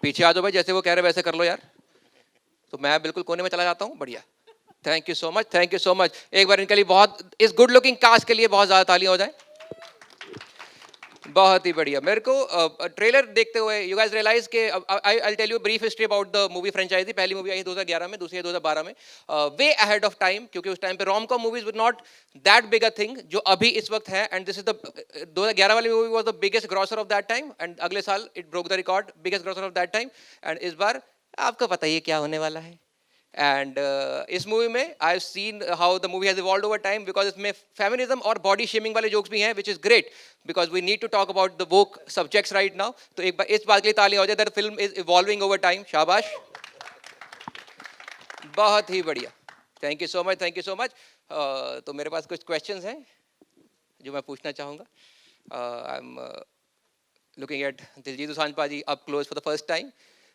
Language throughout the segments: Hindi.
पीछे आ जाओ भाई, जैसे वो कह रहे वैसे कर लो यार। तो मैं बिल्कुल कोने में चला जाता हूँ। बढ़िया, thank you so much, thank you so much. एक बार इनके लिए बहुत, इस गुड लुकिंग कास्ट के लिए बहुत ज्यादा तालियां हो जाए। बहुत ही बढ़िया। मेरे को ट्रेलर देखते हुए यू गाइस रियलाइज के I tell you brief history about the movie franchise. पहली मूवी आई 2011 में, दूसरी 2012 में, वे अहेड ऑफ टाइम, क्योंकि उस टाइम पे rom com movies were not that big a thing जो अभी इस वक्त है। एंड दिस इज द 2011 वाली movie was the biggest grocer of that time, and अगले साल it broke the record biggest grocer of that time. And इस बार आपको पता ही है क्या होने वाला है। एंड इस मूवी में I have seen how the movie has evolved over time, because इसमें फेमिनिज्म और बॉडी शेमिंग वाले जोक्स भी हैं, which is great, because we need to talk about the woke subjects right now. तो एक बार इस बात के लिए तालियां हो जाए, that film is evolving over time. शाबाश, बहुत ही बढ़िया, thank you so much, thank you so much. तो मेरे पास कुछ क्वेश्चंस हैं जो मैं पूछना चाहूँगा। I am looking at Diljit Dosanjh paaji up close for the first time,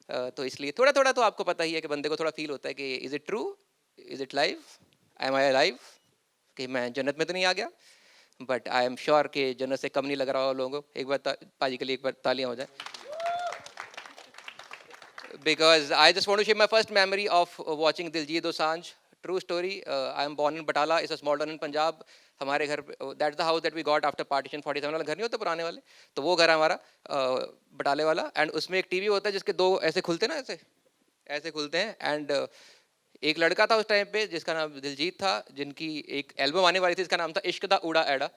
तो इसलिए थोड़ा थोड़ा तो आपको पता ही है कि बंदे को थोड़ा फील होता है कि is it true, is it live, am I live, कि मैं जन्नत में तो नहीं आ गया। बट आई एम श्योर कि जन्नत से कम नहीं लग रहा हो लोगों को। एक बार पाजी के लिए एक बार तालियां हो जाए, because I just want to share my first memory of watching Diljit Dosanjh. True story. I am born in Batala. It's a small town in Punjab. हमारे घर, that's the house that we got after partition 47 वाला घर नहीं होता पुराने वाले, तो वो घर हमारा बटाले वाला। एंड उसमें एक टीवी होता है जिसके दो ऐसे खुलते हैं ना, ऐसे ऐसे खुलते हैं। एंड एक लड़का था उस टाइम पे जिसका नाम दिलजीत था, जिनकी एक एल्बम आने वाली थी जिसका नाम था इश्क दा उड़ा एड़ा।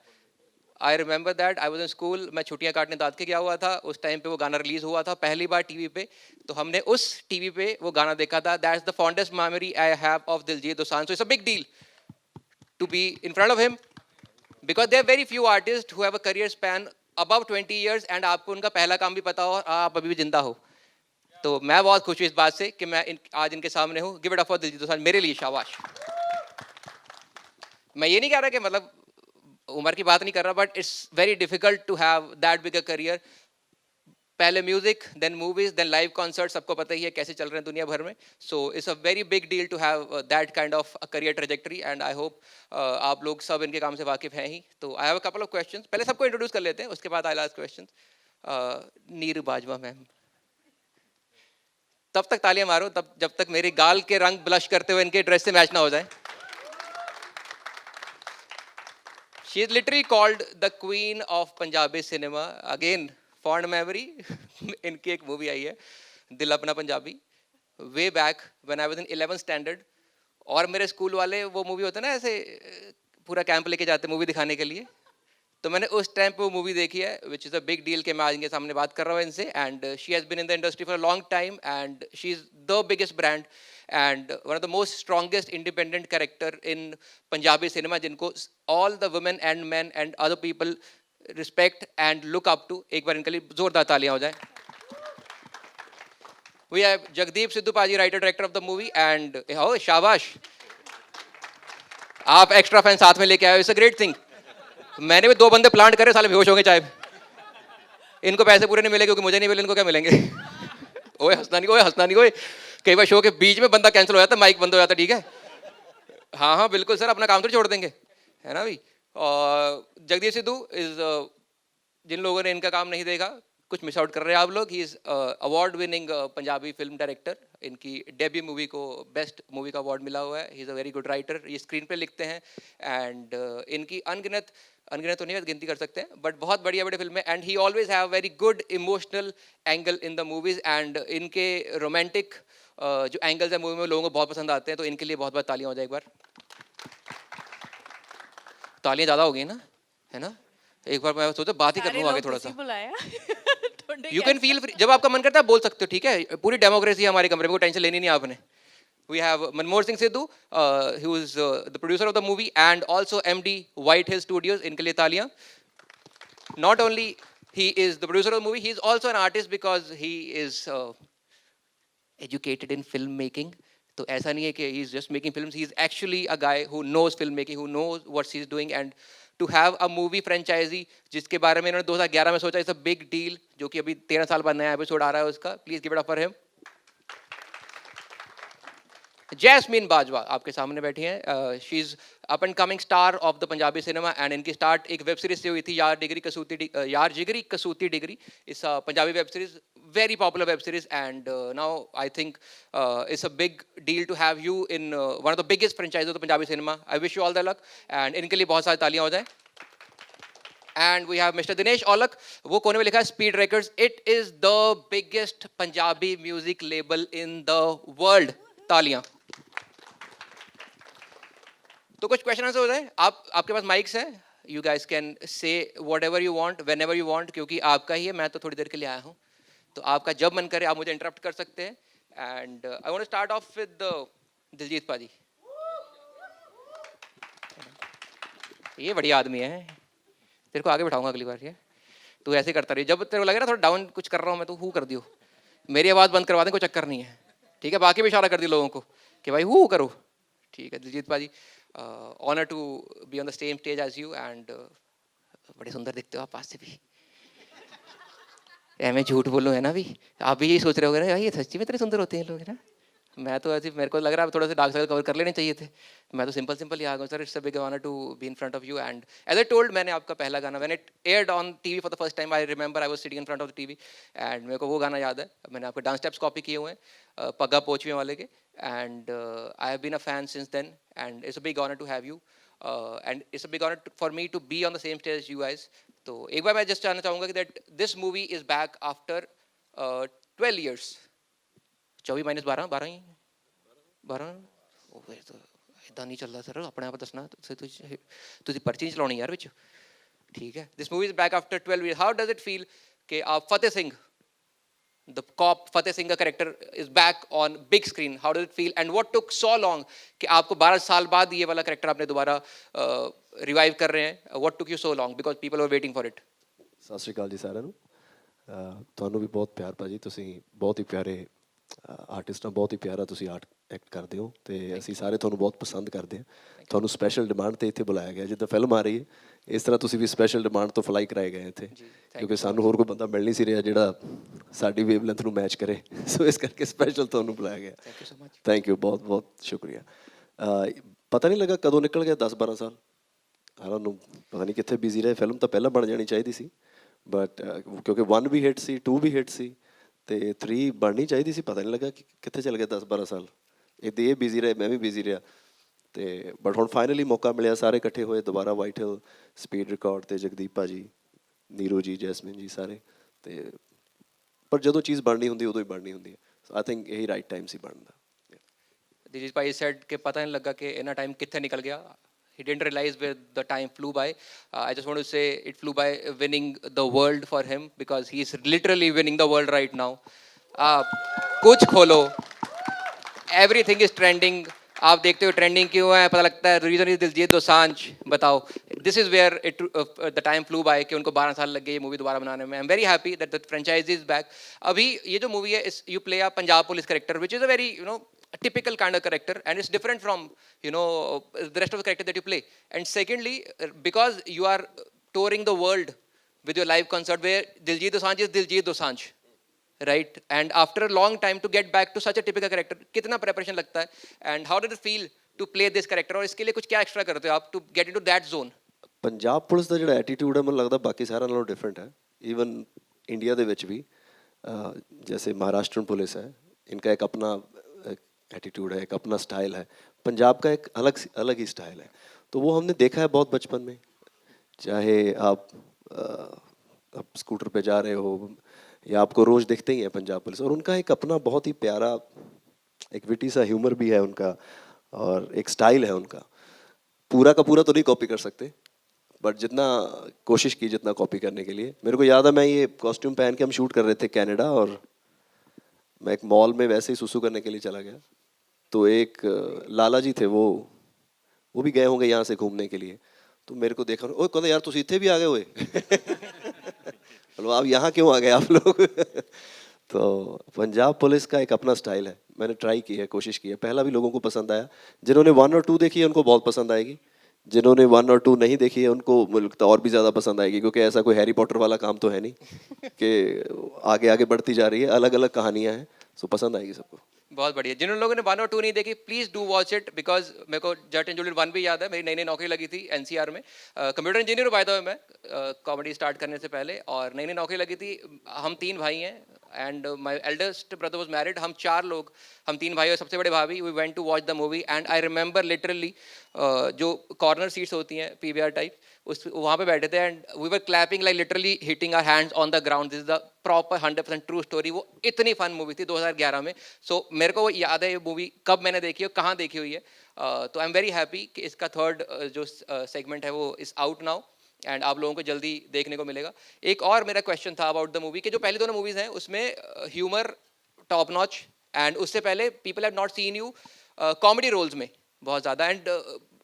I remember that I was in school, मैं छुट्टियां काटने दाद के गया हुआ था। उस टाइम पे वो गाना रिलीज हुआ था पहली बार टीवी पे, तो हमने उस टीवी पे वो गाना देखा था। That's the fondest memory I have of Diljit Dosanjh. So it's a big deal to be in front of him, because there very few artist who have a career span above 20 years, and आपको उनका पहला काम भी पता हो और आप अभी भी जिंदा हो। तो मैं बहुत खुश हूँ इस बात से कि मैं आज इनके सामने हूँ। Give it up for Diljit Dosanjh, मेरे लिए शाबाश। मैं ये नहीं कह रहा कि मतलब उम्र की बात नहीं कर रहा, but it's very difficult to have that big a career. पहले music, then movies, then live concert, सबको पता ही है कैसे चल रहे हैं दुनिया भर में। So it's a very big deal to have that kind of career trajectory, and I hope आप लोग सब इनके काम से वाकिफ हैं ही। तो I have a couple of questions, पहले सबको इंट्रोड्यूस कर लेते हैं, उसके बाद I last question. Neeru Bajwa ma'am, तब तक तालियां मारो तब जब तक मेरे गाल के रंग ब्लश करते हुए इनके ड्रेस से मैच ना हो जाए। She is literally called the queen of Punjabi cinema. Again, fond memory. इनकी एक मूवी आई है दिल अपना Punjabi, way back when I was in 11th standard. और मेरे स्कूल वाले वो मूवी होता है ना ऐसे पूरा कैंप लेके जाते मूवी दिखाने के लिए, तो मैंने उस टाइम पे वो मूवी देखी है, which is a big deal कि मैं आज इनके सामने बात कर रहा हूँ इनसे। And she has been in the industry for a long time, and she is the biggest brand and one of the most strongest independent character in Punjabi cinema, जिनको all the women and men and other people respect and look up to। एक बार इनके लिए जोरदार तालियां हो जाए। We have Jagdeep Sidhu Paji, writer director of the movie, and oh शाबाश, आप एक्स्ट्रा फैन साथ में लेके आए, इट्स अ ग्रेट थिंग। मैंने भी 2 बंदे प्लांट करे, साले बेहोश होंगे चाहे। इनको पैसे पूरे नहीं मिले क्योंकि मुझे नहीं मिले, इनको क्या मिलेंगे? ओए हंसना नहीं, ओए हंसना नहीं, ओए कई बार शो के बीच में बंदा कैंसिल हो जाता है, माइक बंद हो जाता है, ठीक है? हाँ हाँ बिल्कुल सर, अपना काम तो छोड़ देंगे, है ना भाई। और जगदीश सिद्धू इज, जिन लोगों ने इनका काम नहीं देखा कुछ मिस आउट कर रहे हैं आप लोग। He is award winning Punjabi film director. इनकी डेब्यू मूवी को बेस्ट मूवी का अवार्ड मिला हुआ है। He is a very good writer, ये स्क्रीन पे लिखते हैं। एंड इनकी अनगिनत, अनगिनत तो नहीं है, गिनती कर सकते हैं, बट बहुत बढ़िया बड़ी फिल्म है। And he always have very good emotional angle in the movies, and इनके रोमांटिक जो एंगल्स है मूवी में लोगों को बहुत पसंद आते हैं। तो इनके लिए बहुत बहुत तालियां हो जाए एक बार। तालियां ज़्यादा हो गई ना, है ना? एक बार मैं सोचा बात ही कर लूँ आगे थोड़ा सा। यू कैन फील फ्री, जब आपका मन करता है बोल सकते हो, ठीक है? पूरी डेमोक्रेसी है हमारे कमरे में, कोई टेंशन लेनी नहीं आपने। We have Manmohan Singh Sidhu, who is the producer of the movie and also MD White Hill Studios. इनके लिए तालियां। Not only he is the producer of the movie, he is also an artist because he is educated in filmmaking. तो ऐसा नहीं है कि he is just making films. He is actually a guy who knows filmmaking, who knows what he is doing, and to have a movie franchisee जिसके बारे में इन्होंने 2011 में सोचा, इट्स अ बिग डील, जो कि अभी 13 साल बाद नया एपिसोड आ रहा है उसका। Please give it up for him. Jasmine Bajwa आपके सामने बैठी हैं। She is up and coming star of the Punjabi cinema, and इनकी स्टार्ट एक वेब सीरीज से हुई थी, यार जिगरी कसूती डिग्री। इस Punjabi web series very popular web series, and now I think it's a big deal to have you in one of the biggest franchises of the Punjabi cinema. I wish you all the luck, and इनके लिए बहुत सारी तालियां हो जाएं. And we have Mr. Dinesh Aulak. वो कोने में लिखा है Speed Records. It is the biggest Punjabi music label in the world. तालियां. तो कुछ क्वेश्चन आंसर हो जाए. आपके पास माइक्स है. You guys can say whatever you want, whenever you want, क्योंकि आपका ही है. मैं तो थोड़ी देर के लिए आया हूँ. तो आपका जब मन करे आप मुझे इंटरप्ट कर सकते हैं. And I want to start off with Diljit पाजी. ये बढ़िया आदमी है. तेरे को आगे बिठाऊंगा अगली बार. ये तू ऐसे करता रही. जब तेरे को लगे ना थोड़ा डाउन कुछ कर रहा हूँ मैं, तो हू कर दियो. मेरी आवाज़ बंद करवा दें, कोई चक्कर नहीं है. ठीक है. बाकी भी इशारा कर दी लोगों को कि भाई हू करो. ठीक है. Diljit paaji, honour to be on the same stage as you. And बड़े सुंदर दिखते हो आप पास से भी. मैं झूठ बोलूँ है ना. भी आप भी यही सोच रहे हो ना, ये सच्ची में इतने सुंदर होते हैं लोग, है ना. मैं तो ऐसे, मेरे को लग रहा है थोड़ा सा डार्क सर्कल कवर कर लेने चाहिए थे. मैं तो सिंपल ही आ गया. Sir, it's a big honour to be in front of you. And as I told, मैंने आपका पहला गाना when it aired on TV for the first time, I remember I was sitting in front of the TV, and मेरे को वो गाना याद है. मैंने आपके डांस स्टेप्स कॉपी किए हुए हैं पग्गा पोचवे वाले के. And I have been a fan since then, and it's a big honour to have you. And it's a big honour for me to be on the same stage as you guys. तो एक बार मैं जस्ट जानना चाहूँगा कि that this movie is back after 12 years. 24 minus 12 12 ही 12. तो इतना नहीं चल रहा सर. अपने आप दसना तुझे पर्ची नहीं चलानी यार विच. ठीक है. This movie is back after 12 years. How does it feel कि आप फतेह सिंह, द कॉप फतेह सिंह का character is back on big screen. How does it feel and what took so long कि आपको 12 साल बाद ये वाला कैरेक्टर आपने दोबारा रिवाइव कर रहे हैं. What took you so long because people were waiting for it. ਸਤਿ ਸ਼੍ਰੀ ਅਕਾਲ ਜੀ ਸਾਰਿਆਂ ਨੂੰ. ਤੁਹਾਨੂੰ ਵੀ ਬਹੁਤ ਪਿਆਰ ਭਾਜੀ. ਤੁਸੀਂ ਬਹੁਤ ਹੀ ਪਿਆਰੇ ਆਰਟਿਸਟ ਆ. ਬਹੁਤ ਹੀ ਪਿਆਰਾ ਤੁਸੀਂ ਐਕਟ ਕਰਦੇ ਹੋ ਤੇ ਅਸੀਂ ਸਾਰੇ ਤੁਹਾਨੂੰ ਬਹੁਤ ਪਸੰਦ ਕਰਦੇ ਹਾਂ. ਤੁਹਾਨੂੰ ਸਪੈਸ਼ਲ ਡਿਮਾਂਡ ਤੇ ਇੱਥੇ ਬੁਲਾਇਆ ਗਿਆ. ਜਿੱਦਾਂ ਫਿਲਮ ਆ ਰਹੀ ਹੈ ਇਸ ਤਰ੍ਹਾਂ ਤੁਸੀਂ ਵੀ ਸਪੈਸ਼ਲ ਡਿਮਾਂਡ ਤੋਂ ਫਲਾਈ ਕਰਾਏ ਗਏ ਇੱਥੇ, ਕਿਉਂਕਿ ਸਾਨੂੰ ਹੋਰ ਕੋਈ ਬੰਦਾ ਮਿਲ ਨਹੀਂ ਸੀ ਰਿਹਾ ਜਿਹੜਾ ਸਾਡੀ ਵੇਵਲੈਂਥ ਨੂੰ ਮੈਚ ਕਰੇ. ਸੋ ਇਸ ਕਰਕੇ ਸਪੈਸ਼ਲ ਤੁਹਾਨੂੰ ਬੁਲਾਇਆ ਗਿਆ. Thank you. ਬਹੁਤ ਬਹੁਤ ਸ਼ੁਕਰੀਆ. ਪਤਾ ਨਹੀਂ ਲੱਗਾ ਕਦੋਂ ਨਿਕਲ ਗਿਆ 10-12 ਸਾਲ. ਆਰਾਂ ਨੂੰ ਪਤਾ ਨਹੀਂ ਕਿੱਥੇ ਬਿਜ਼ੀ ਰਹੇ. ਫਿਲਮ ਤਾਂ ਪਹਿਲਾਂ ਬਣ ਜਾਣੀ ਚਾਹੀਦੀ ਸੀ, ਬਟ ਕਿਉਂਕਿ 1 ਵੀ ਹਿੱਟ ਸੀ, 2 ਵੀ ਹਿੱਟ ਸੀ ਤੇ 3 ਬਣਨੀ ਚਾਹੀਦੀ ਸੀ. ਪਤਾ ਨਹੀਂ ਲੱਗਾ ਕਿ ਕਿੱਥੇ ਚਲ ਗਿਆ 10-12 ਸਾਲ. ਇੱਦਾਂ ਇਹ ਬਿਜ਼ੀ ਰਹੇ, ਮੈਂ ਵੀ ਬਿਜ਼ੀ ਰਿਹਾ. ਤੇ ਬਟ ਹੁਣ ਫਾਈਨਲੀ ਮੌਕਾ ਮਿਲਿਆ. ਸਾਰੇ ਇਕੱਠੇ ਹੋਏ ਦੁਬਾਰਾ. ਵਾਈਟ ਹਿੱਲ, ਸਪੀਡ ਰਿਕਾਰਡ ਤੇ ਜਗਦੀਪ ਭਾਜੀ, ਨੀਰੂ ਜੀ, ਜੈਸਮਿਨ ਜੀ, ਸਾਰੇ. ਤੇ ਪਰ ਜਦੋਂ ਚੀਜ਼ ਬਣਨੀ ਹੁੰਦੀ ਉਦੋਂ ਹੀ ਬਣਨੀ ਹੁੰਦੀ ਹੈ. ਆਈ ਥਿੰਕ ਇਹੀ ਰਾਈਟ ਟਾਈਮ ਸੀ ਬਣਨ ਦਾ. दिलजीत भाई said कि पता नहीं लगा कि इतना टाइम कितने निकल गया. He didn't realize where the time flew by. I just want to say it flew by winning the world for him, because he is literally winning the world right now. कुछ खोलो, everything is trending. आप देखते हो ट्रेंडिंग क्यों है, पता लगता है रीजन इज दिलजीत दोसांझ. बताओ, this is where it the time flew by कि उनको 12 साल लग गए ये मूवी दोबारा बनाने में. I am very happy that the franchise is back. अभी ये जो मूवी है, you play a Punjab police character which is a very a typical kind of character, and it's different from the rest of the character that you play. And secondly, because you are touring the world with your live concert where Diljit Dosanjh is Diljit Dosanjh, right? And after a long time to get back to such a typical character, कितना preparation लगता है, and how did it feel to play this character? और इसके लिए कुछ क्या extra करते हो आप to get into that zone? Punjab police ਦਾ ਜਿਹੜਾ ਐਟੀਟਿਊਡ ਹੈ ਮੈਨੂੰ ਲੱਗਦਾ ਬਾਕੀ ਸਾਰਿਆਂ ਨਾਲੋਂ ਡਿਫਰੈਂਟ ਹੈ. ਈਵਨ ਇੰਡੀਆ ਦੇ ਵਿੱਚ ਵੀ जैसे महाराष्ट्र पुलिस है, इनका एक अपना एटीट्यूड है, एक अपना स्टाइल है. पंजाब का एक अलग ही स्टाइल है. तो वो हमने देखा है बहुत बचपन में. चाहे आप स्कूटर पे जा रहे हो या आपको रोज़ देखते ही हैं पंजाब पुलिस. और उनका एक अपना बहुत ही प्यारा एक विटी सा ह्यूमर भी है उनका, और एक स्टाइल है उनका. पूरा का पूरा तो नहीं कॉपी कर सकते, बट जितना कोशिश की जितना कॉपी करने के लिए. मेरे को याद है मैं ये कॉस्ट्यूम पहन के हम शूट कर रहे थे कनाडा, और मैं एक मॉल में वैसे ही सुसु करने के लिए चला गया. तो एक लाला जी थे, वो भी गए होंगे यहाँ से घूमने के लिए. तो मेरे को देखा, ओ कहते यार तुम इतने भी आ गए हुए. चलो आप यहाँ क्यों आ गए आप लोग. तो पंजाब पुलिस का एक अपना स्टाइल है. मैंने ट्राई की है, कोशिश की है. पहला भी लोगों को पसंद आया. जिन्होंने 1 और 2 देखी है उनको बहुत पसंद आएगी. जिन्होंने 1 और 2 नहीं देखी है उनको मुझे लगता है और भी ज़्यादा पसंद आएगी, क्योंकि ऐसा कोई हैरी पॉटर वाला काम तो है नहीं कि आगे आगे बढ़ती जा रही है. अलग अलग कहानियाँ हैं. सो पसंद आएगी सबको. बहुत बढ़िया. जिन लोगों ने 1 और 2 नहीं देखी, please do watch it, because मेरे को जट एंड जूलियट 1 भी याद है. मेरी नई नई नौकरी लगी थी एनसीआर में. Computer engineer by the way मैं कॉमेडी स्टार्ट करने से पहले, और नई नई नौकरी लगी थी. हम 3 भाई हैं. And my eldest brother was married. हम 4 लोग, हम 3 भाई और सबसे बड़े भाभी, we went to watch the movie. And I remember literally जो कॉर्नर सीट्स होती हैं PVR टाइप, उस वहाँ पे बैठे थे and we were clapping like literally hitting our hands on the ground. This is the proper 100% true story. वो इतनी फन मूवी थी 2011 में. सो मेरे को वो याद है ये मूवी कब मैंने देखी है, कहाँ देखी हुई है. तो आई एम वेरी हैप्पी कि इसका थर्ड जो सेगमेंट है वो इज आउट नाउ एंड आप लोगों को जल्दी देखने को मिलेगा. एक और मेरा क्वेश्चन था अबाउट द मूवी कि जो पहली दोनों मूवीज हैं उसमें ह्यूमर टॉप नॉच, एंड उससे पहले people have not seen you comedy roles में बहुत ज़्यादा. एंड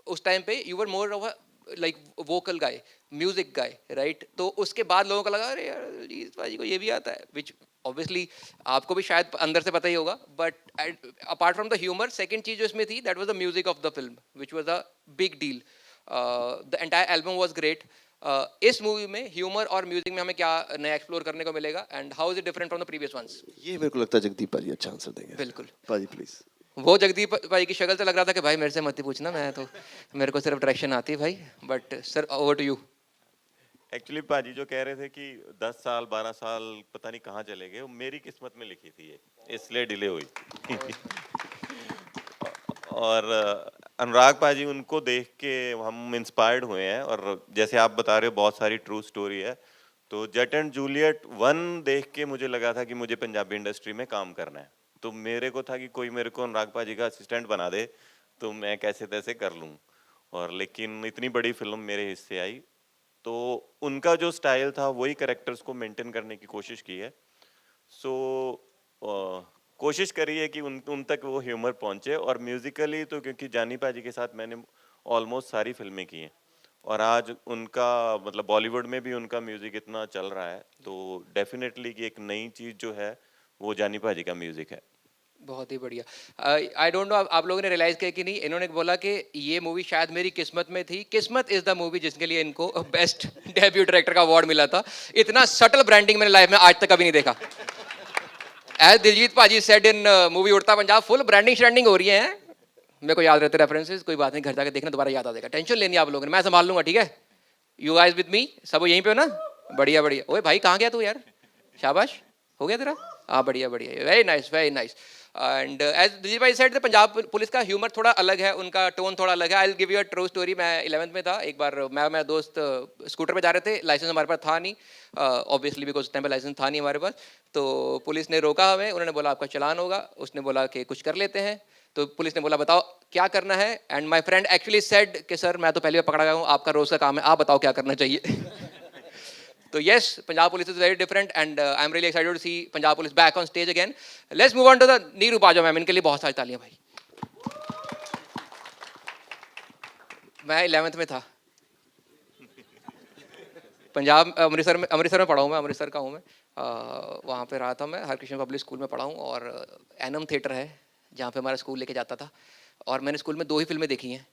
उस टाइम पे you were more of like vocal guy, music guy, right. तो उसके बाद लोगों को लगा अरे यार दिलजीत भाई को ये भी आता है, विच ऑब्वियसली आपको भी शायद अंदर से पता ही होगा. But apart from the humour, second चीज जो इसमें थी that was the music of the film which was a big deal. The entire album was great. इस मूवी में ह्यूमर और म्यूजिक में हमें क्या नया एक्सप्लोर करने को मिलेगा and how is it different from the previous ones? ये मेरे को लगता है जगदीप भाजी अच्छा आंसर देंगे. बिल्कुल. भाजी प्लीज. वो जगदीप भाई की शक्ल से लग रहा था कि भाई मेरे से मत ही पूछना, मैं तो मेरे को सिर्फ डायरेक्शन आती है भाई. But sir over to you. Actually paaji जो कह रहे थे कि 10 साल 12 साल पता नहीं कहाँ चले गए, वो मेरी किस्मत में लिखी थी ये, इसलिए डिले हुई. और अनुराग पाजी, उनको देख के हम इंस्पायर्ड हुए हैं. और जैसे आप बता रहे हो बहुत सारी ट्रू स्टोरी है, तो जट एंड जूलियट 1 देख के मुझे लगा था कि मुझे पंजाबी इंडस्ट्री में काम करना है. तो मेरे को था कि कोई मेरे को अनुराग पाजी का असिस्टेंट बना दे तो मैं कैसे तैसे कर लूँ. और लेकिन इतनी बड़ी फिल्म मेरे हिस्से आई, तो उनका जो स्टाइल था वही कैरेक्टर्स को मेंटेन करने की कोशिश की है. सो कोशिश करी है कि उन तक वो ह्यूमर पहुंचे. और म्यूजिकली तो क्योंकि जानी पाजी के साथ मैंने ऑलमोस्ट सारी फिल्में की हैं, और आज उनका मतलब बॉलीवुड में भी उनका म्यूजिक इतना चल रहा है, तो डेफिनेटली कि एक नई चीज़ जो है वो जानी पाजी का म्यूजिक है. बहुत ही बढ़िया. आई डोंट नो आप लोगों ने रियलाइज किया कि नहीं, इन्होंने बोला कि ये मूवी शायद मेरी किस्मत में थी. किस्मत इज द मूवी जिसके लिए इनको बेस्ट डेब्यू डायरेक्टर का अवार्ड मिला था. इतना सटल ब्रांडिंग मैंने लाइफ में आज तक कभी नहीं देखा. एज दिलजीत पाजी सेड इन मूवी उड़ता पंजाब, फुल ब्रांडिंग श्रांडिंग हो रही है. मेरे को याद रहते रेफरेंसेस, कोई बात नहीं, घर जाकर देखना दोबारा याद आ जाएगा. टेंशन लेनी आप लोगों ने, मैं संभाल लूंगा. ठीक है, यू गाइस विद मी, सब यहीं पे हो ना? बढ़िया बढ़िया. ओए भाई कहाँ गया तू यार? शाबाश, हो गया तेरा? हाँ बढ़िया बढ़िया, very nice very nice. And as Dilip भाई सेड, पंजाब पुलिस का ह्यूमर थोड़ा अलग है, उनका टोन थोड़ा अलग है. I will give you a true story. मैं 11th में था, एक बार मैं मेरा दोस्त स्कूटर पे जा रहे थे. लाइसेंस हमारे पास था नहीं, ऑब्वियसली बिकॉज उस टाइम पे लाइसेंस था नहीं हमारे पास. तो पुलिस ने रोका हमें, उन्होंने बोला आपका चालान होगा. उसने बोला कि कुछ कर लेते हैं. तो पुलिस ने बोला बताओ क्या करना है. And my friend actually said कि सर मैं तो पहली बार पकड़ा गया हूँ, आपका रोज का काम है, आप बताओ क्या करना चाहिए. तो yes, Punjab Police is very different and I'm really excited to see Punjab Police back on stage again. Let's move on to the Neeru Bajo ma'am. इनके लिए बहुत सारी तालियां भाई. मैं 11th में था, पंजाब अमृतसर में पढ़ा हूँ मैं, अमृतसर का हूँ मैं. वहाँ पे रहा था मैं, हरकृष्ण पब्लिक स्कूल में पढ़ा हूँ. और एनम थिएटर है जहाँ पे हमारा स्कूल लेके जाता था. और मैंने स्कूल में 2 ही फिल्में देखी हैं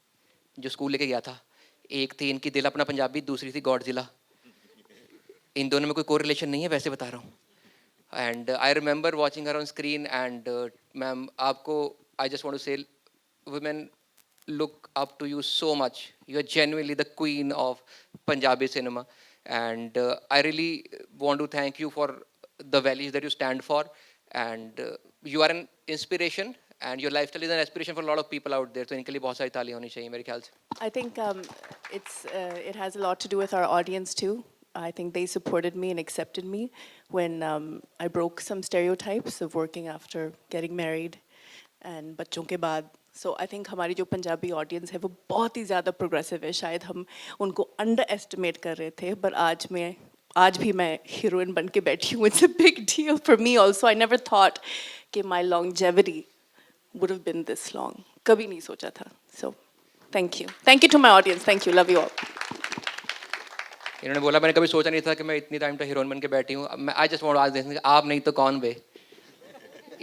जो स्कूल लेके गया था. एक थी इनकी दिल अपना पंजाबी, दूसरी थी गॉडजिला. इन दोनों में कोई कोरिलेशन नहीं है, वैसे बता रहा हूँ. And I remember watching her on screen. And ma'am आपको आई जस्ट वांट टू से women look up to you so much. You are genuinely the queen of Punjabi cinema, and I really want to thank you for the values that you stand for. And you are an inspiration, and your lifestyle is an inspiration for a lot of people out there. So इनके लिए बहुत सारी तालियां होनी चाहिए मेरे ख्याल से. I think it has a lot to do with our audience too. I think they supported me and accepted me when I broke some stereotypes of working after getting married and बच्चों के बाद. So I think हमारी जो पंजाबी audience है वो बहुत ही ज़्यादा progressive है. शायद हम उनको underestimate कर रहे थे, पर आज भी मैं हीरोइन बन के बैठी हूँ. It's a big deal for me also. I never thought कि my longevity would have been this long. कभी नहीं सोचा था. So thank you. Thank you to my audience. Thank you. Love you all. इन्होंने बोला मैंने कभी सोचा नहीं था कि मैं इतनी टाइम तक हीरोइन बन के बैठी हूँ. I just want to ask this, आप नहीं तो कौन बे?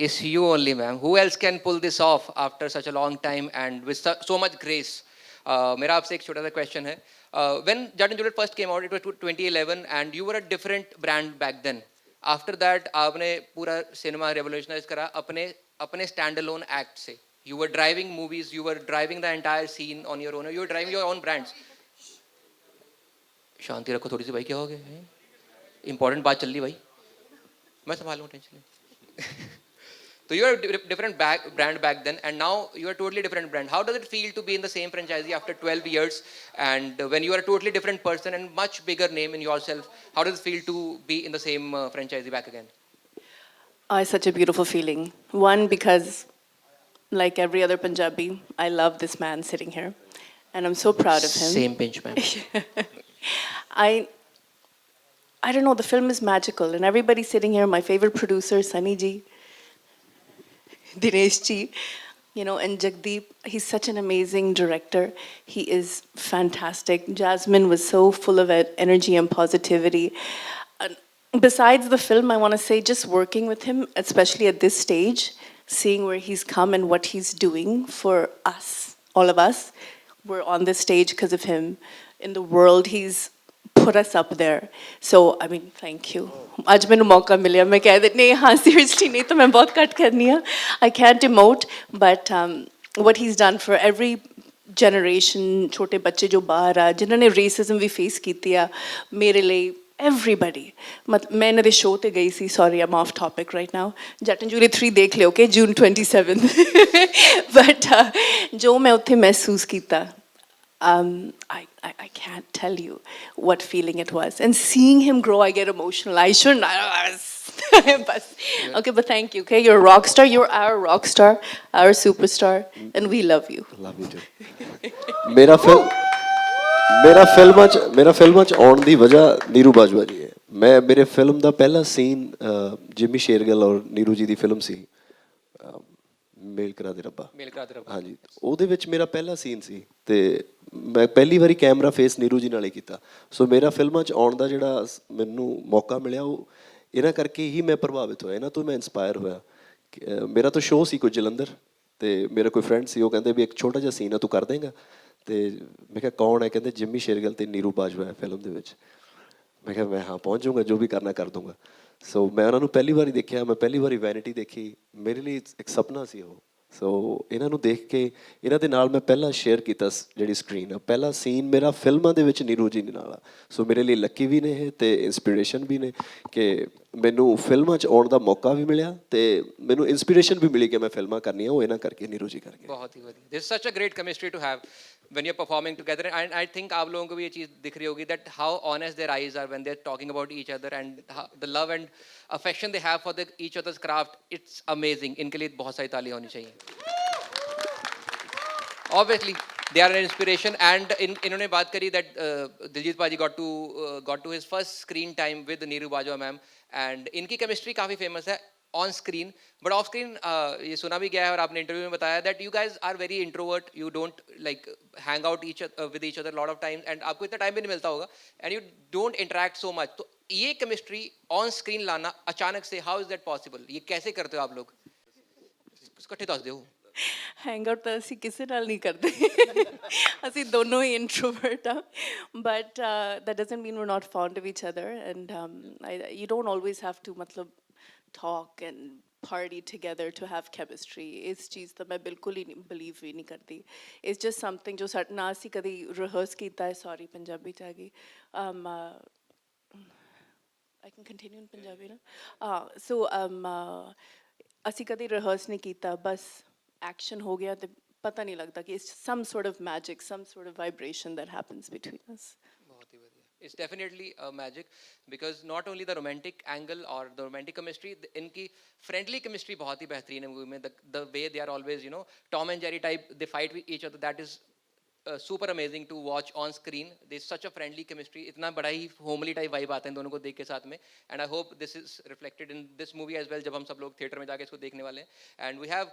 It's you only, ma'am. Who else can pull this off after such a long time and with so much grace? मेरा आपसे एक छोटा सा क्वेश्चन है. When Jat and Juliet first came out, it was 2011, and you were a different brand back then. After that, आपने पूरा सिनेमा रेवोल्यूशनाइज करा अपने स्टैंड अलोन एक्ट से. You were driving movies, you were driving the entire scene on your own. You were driving your own brands. शांति रखो थोड़ी सी भाई, क्या हो गया? इंपॉर्टेंट बात चल रही भाई. मैं संभालूंगा, टेंशन नहीं. So you are a different brand back then, and now you are totally different brand. How does it feel to be in the same franchisee after 12 years, and when you are a totally different person and much bigger name in yourself? How does it feel to be in the same franchisee back again? Oh, it's such a beautiful feeling. One, because like every other Punjabi, I love this man sitting here, and I'm so proud of him. Same pinch, ma'am. I I don't know, the film is magical, and everybody sitting here, my favorite producer, Sunny Ji, Dinesh Ji, you know, and Jagdeep, he's such an amazing director. He is fantastic. Jasmine was so full of energy and positivity. And besides the film, I want to say just working with him, especially at this stage, seeing where he's come and what he's doing for us, all of us. We're on this stage because of him. In the world, he's put us up there. So, I mean, thank you. आज मैंने मौका मिला मैं कह देती नहीं हाँ seriously नहीं तो मैं बहुत कट करनी है. I can't emote, but what he's done for every generation, छोटे बच्चे जो बाहर आ जिन्होंने racism भी face कीती है मेरे लिए everybody. मैं इन्हें show ते गई सी, sorry I'm off topic right now. Jatt and Juliet 3 देख लियो okay June 27th. But जो मैं उत्थे महसूस कीता I can't tell you what feeling it was. And seeing him grow, I get emotional. I shouldn't. But, okay, but thank you. Okay, you're a rock star. You're our rock star, our superstar, and we love you. Love you too ਮੇਰਾ ਫਿਲਮਾਂ 'ਚ ਆਉਣ ਦੀ ਵਜ੍ਹਾ ਨੀਰੂ ਬਾਜਵਾ ਜੀ ਹੈ. ਮੇਰੇ ਫਿਲਮ ਦਾ ਪਹਿਲਾ ਸੀਨ ਜਿਮੀ ਸ਼ੇਰਗਿੱਲ ਔਰ ਨੀਰੂ ਜੀ ਦੀ ਫਿਲਮ ਸੀ ਮੇਲ ਕਰਾ ਦੇ ਰੱਬਾ. ਹਾਂਜੀ, ਉਹਦੇ ਵਿੱਚ ਮੇਰਾ ਪਹਿਲਾ ਸੀਨ ਸੀ ਤੇ ਮੈਂ ਪਹਿਲੀ ਵਾਰੀ ਕੈਮਰਾ ਫੇਸ ਨੀਰੂ ਜੀ ਨਾਲ ਹੀ ਕੀਤਾ. ਸੋ ਮੇਰਾ ਫਿਲਮਾਂ 'ਚ ਆਉਣ ਦਾ ਜਿਹੜਾ ਮੈਨੂੰ ਮੌਕਾ ਮਿਲਿਆ ਉਹ ਇਹਨਾਂ ਕਰਕੇ ਹੀ ਮੈਂ ਪ੍ਰਭਾਵਿਤ ਹੋਇਆ, ਇਹਨਾਂ ਤੋਂ ਮੈਂ ਇੰਸਪਾਇਰ ਹੋਇਆ. ਮੇਰਾ ਤਾਂ ਸ਼ੋਅ ਸੀ ਕੋਈ ਜਲੰਧਰ ਤੇ ਮੇਰਾ ਕੋਈ ਫਰੈਂਡ ਸੀ, ਉਹ ਕਹਿੰਦੇ ਵੀ ਇੱਕ ਛੋਟਾ ਜਿਹਾ ਸੀਨ ਆ ਤੂੰ ਕਰ ਦੇਂਗਾ. ਤੇ ਮੈਂ ਕਿਹਾ ਕੌਣ ਹੈ, ਕਹਿੰਦੇ ਜਿਮੀ ਸ਼ੇਰਗਿੱਲ ਤੇ ਨੀਰੂ ਬਾਜਵਾ ਹੈ ਫਿਲਮ ਦੇ ਵਿੱਚ. ਮੈਂ ਕਿਹਾ ਮੈਂ ਹਾਂ ਪਹੁੰਚ ਜਾਊਂਗਾ, ਜੋ ਵੀ ਕਰਨਾ ਕਰ ਦੂੰਗਾ. ਸੋ ਮੈਂ ਉਹਨਾਂ ਨੂੰ ਪਹਿਲੀ ਵਾਰੀ ਦੇਖਿਆ, ਮੈਂ ਪਹਿਲੀ ਵਾਰੀ ਵੈਨਿਟੀ ਦੇਖੀ, ਮੇਰੇ ਲਈ ਇੱਕ ਸੁਪਨਾ ਸੀ ਉਹ. ਸੋ ਇਹਨਾਂ ਨੂੰ ਦੇਖ ਕੇ ਇਹਨਾਂ ਦੇ ਨਾਲ ਮੈਂ ਪਹਿਲਾਂ ਸ਼ੇਅਰ ਕੀਤਾ ਜਿਹੜੀ ਸਕਰੀਨ ਆ, ਪਹਿਲਾ ਸੀਨ ਮੇਰਾ ਫਿਲਮਾਂ ਦੇ ਵਿੱਚ ਨੀਰੂ ਜੀ ਨਾਲ ਆ. ਸੋ ਮੇਰੇ ਲਈ ਲੱਕੀ ਵੀ ਨੇ ਇਹ ਅਤੇ ਇੰਸਪੀਰੇਸ਼ਨ ਵੀ ਨੇ ਕਿ ਮੈਨੂੰ ਫਿਲਮਾਂ 'ਚ ਆਉਣ ਦਾ ਮੌਕਾ ਵੀ ਮਿਲਿਆ ਅਤੇ ਮੈਨੂੰ ਇੰਸਪੀਰੇਸ਼ਨ ਵੀ ਮਿਲੀ ਕਿ ਮੈਂ ਫਿਲਮਾਂ ਕਰਨੀਆਂ, ਉਹ ਇਹਨਾਂ ਕਰਕੇ ਨੀਰੂ ਜੀ ਕਰਕੇ. बहुत ही बढ़िया. This is such a great chemistry to have when you're performing together, and I think आप लोगों को भी ये चीज़ दिख रही होगी that how honest their eyes are when they're talking about each other and the love and affection they have for each other's craft. It's amazing. इनके लिए बहुत सारी तालियां होनी चाहिए. Obviously they are an inspiration, and इन्होंने बात करी that दिलजीत पाजी got to his first screen time with Neeru Bajwa ma'am, and इनकी chemistry काफ़ी famous है on screen, but off screen ये सुना भी गया है और आपने इंटरव्यू में बताया that you guys are very introvert, you don't like hang out with each other a lot of times, and आपको इतना टाइम भी नहीं मिलता होगा, and you don't interact so much. तो ये chemistry on screen लाना अचानक से, how is that possible? ये कैसे करते हो आप लोग? इकट्ठे दस दो. हैंग आउट ਤਾਂ ਅਸੀਂ ਕਿਸੇ ਨਾਲ ਨਹੀਂ ਕਰਦੇ ਅਸੀਂ ਦੋਨੋਂ ਹੀ ਇੰਟਰੋਵਰਟ ਆ but that doesn't mean we're not fond of each other, and you don't always have to ਮਤਲਬ talk and party together to have chemistry. ਇਸ ਚੀਜ਼ ਤਾਂ ਮੈਂ ਬਿਲਕੁਲ ਹੀ ਨਹੀਂ believe ਵੀ ਨਹੀਂ ਕਰਦੀ. It's just something ਜੋ ਸਾਡੇ ਨਾਲ ਅਸੀਂ ਕਦੀ rehearse ਕੀਤਾ ਹੈ. Sorry ਪੰਜਾਬੀ 'ਚ ਆ ਗਈ. I can continue in Punjabi na. So ਅਸੀਂ ਕਦੀ rehearse ਨਹੀਂ ਕੀਤਾ, ਬਸ action ਹੋ ਗਿਆ ਤੇ ਪਤਾ ਨਹੀਂ ਲੱਗਦਾ ਕਿ it's some sort of magic, some sort of vibration that happens between us. बहुत ही बढ़िया. It's definitely a magic because not only the romantic angle or the romantic chemistry, इनकी friendly chemistry बहुत ही बेहतरीन है मूवी में. The way they are always, you know, Tom and Jerry type, they fight with each other. That is super amazing to watch on screen. There's such a friendly chemistry. इतना बड़ा ही homely type vibe आता है इन दोनों को देख के साथ में. And I hope this is reflected in this movie as well जब हम सब लोग theater में जाके इसको देखने वाले हैं. And we have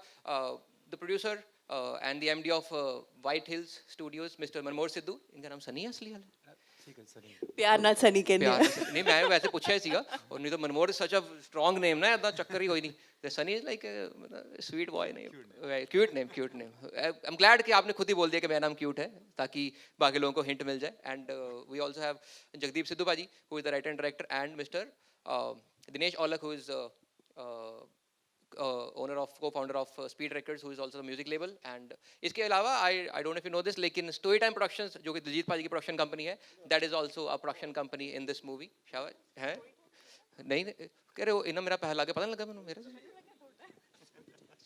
the producer and the MD of White Hills Studios, Mr. Manmoh Sidhu. इनका नाम सनी है असली वाला? ਪਿਆਰ ਨਾਲ ਸਨੀ ਕਹਿੰਦੇ ਆ. नहीं मैं वैसे पूछा ही सीगा, और नहीं तो मनमोहर सच अ स्ट्रॉन्ग नेम ना, इतना चक्कर ही कोई नहीं. The Sunny is like a sweet boy name, cute name. I'm glad कि आपने खुद ही बोल दिया कि मेरा नाम क्यूट है ताकि बाकी लोगों को हिंट मिल जाए. And we also have Jagdeep Sidhu Paji, who is the writer and director, and Mr. Dinesh Aulak, who is co-founder of Speed Records, who is also the music label. And इसके अलावा I don't know if you know this, लेकिन Story Time Productions जो कि दिलजीत पाजी की प्रोडक्शन कंपनी है, that is also a production company in this movie. शाबाश है. नहीं कह रहे हो इन्हें मेरा पहला के पता नहीं लगा मैंने मेरे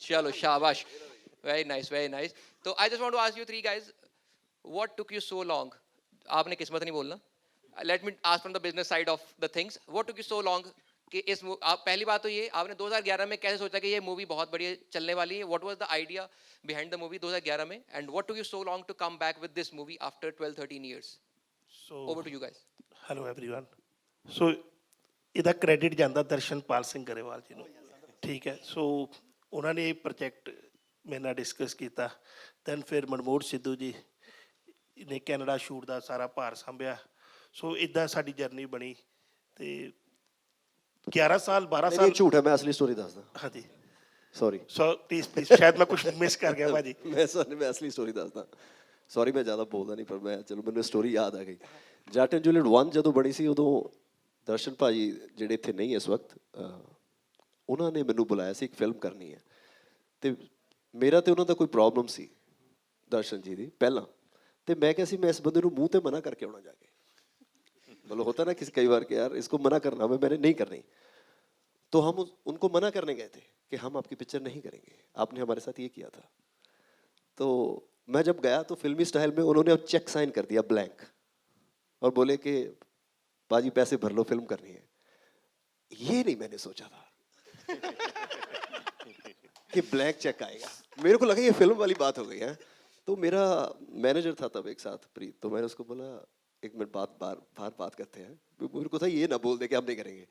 चलो शाबाश वेरी नाइस तो I just want to ask you three guys what took you so long आपने किस्मत नहीं बोलना let me ask from the business side of the things what took you so long कि आप पहली बात तो ये आपने 2011 में कैसे सोचा कि ये मूवी बहुत बढ़िया चलने वाली है what was the idea behind the movie 2011 में and what took you so long to come back with this movie after 12-13 years So, over to you guys hello everyone. So, ਇਹਦਾ ਕ੍ਰੈਡਿਟ ਜਾਂਦਾ ਦਰਸ਼ਨਪਾਲ ਸਿੰਘ ਗਰੇਵਾਲ ਜੀ ਨੂੰ ਠੀਕ ਹੈ ਸੋ ਉਹਨਾਂ ਨੇ ਇਹ ਪ੍ਰੋਜੈਕਟ ਮੇਰੇ ਨਾਲ ਡਿਸਕਸ ਕੀਤਾ ਦੈਨ ਫਿਰ ਮਨਮੋਹਨ ਸਿੱਧੂ ਜੀ ਨੇ ਕੈਨੇਡਾ ਸ਼ੂਟ ਦਾ ਸਾਰਾ ਭਾਰ ਸੰਭਿਆ ਸੋ ਇਦਾਂ ਸਾਡੀ ਜਰਨੀ ਬਣੀ ਤੇ 11 ਸਾਲ 12 ਨਹੀਂ ਸਾਲ ਇਹ ਝੂਠ ਹੈ ਮੈਂ ਅਸਲੀ ਸਟੋਰੀ ਦੱਸਦਾ ਹਾਂਜੀ ਸੌਰੀ ਸੋ ਪਲੀਜ਼ ਸ਼ਾਇਦ ਮੈਂ ਕੁਝ ਮਿਸ ਕਰ ਗਿਆ ਭਾਜੀ ਮੈਂ ਅਸਲੀ ਸਟੋਰੀ ਦੱਸਦਾ ਸੌਰੀ ਮੈਂ ਜ਼ਿਆਦਾ ਬੋਲਦਾ ਨਹੀਂ ਪਰ ਮੈਂ ਚਲੋ ਮੈਨੂੰ ਸਟੋਰੀ ਯਾਦ ਆ ਗਈ ਜੱਟ ਐਂਡ ਜੂਲੀਅਟ 1 ਜਦੋਂ ਬਣੀ ਸੀ ਉਦੋਂ ਦਰਸ਼ਨ ਭਾਜੀ ਜਿਹੜੇ ਇੱਥੇ ਨਹੀਂ ਇਸ ਵਕਤ ਉਹਨਾਂ ਨੇ ਮੈਨੂੰ ਬੁਲਾਇਆ ਸੀ ਇੱਕ ਫਿਲਮ ਕਰਨੀ ਹੈ ਤੇ ਮੇਰਾ ਤੇ ਉਹਨਾਂ ਦਾ ਕੋਈ ਪ੍ਰੋਬਲਮ ਸੀ ਦਰਸ਼ਨ ਜੀ ਦੀ ਪਹਿਲਾਂ ਤੇ ਮੈਂ ਕਿਹਾ ਸੀ ਮੈਂ ਇਸ ਬੰਦੇ ਨੂੰ ਮੂੰਹ ਤੇ ਮਨਾ ਕਰਕੇ ਆਉਣਾ ਜਾ ਕੇ मतलब होता ना किसी कई बार कि यार इसको मना करना मैंने नहीं करनी तो हम उनको मना करने गए थे कि हम आपकी पिक्चर नहीं करेंगे आपने हमारे साथ ये किया था तो मैं जब गया तो फिल्मी स्टाइल में उन्होंने अब चेक साइन कर दिया ब्लैंक और बोले कि बाजी पैसे भर लो फिल्म करनी है ये नहीं मैंने सोचा था कि ब्लैंक चेक आएगा मेरे को लगा ये फिल्म वाली बात हो गई है तो मेरा मैनेजर था तब एक साथ प्रीत तो मैंने उसको बोला एक मिनट बात करते हैं मेरे को था ये ना बोल दे कि हम नहीं करेंगे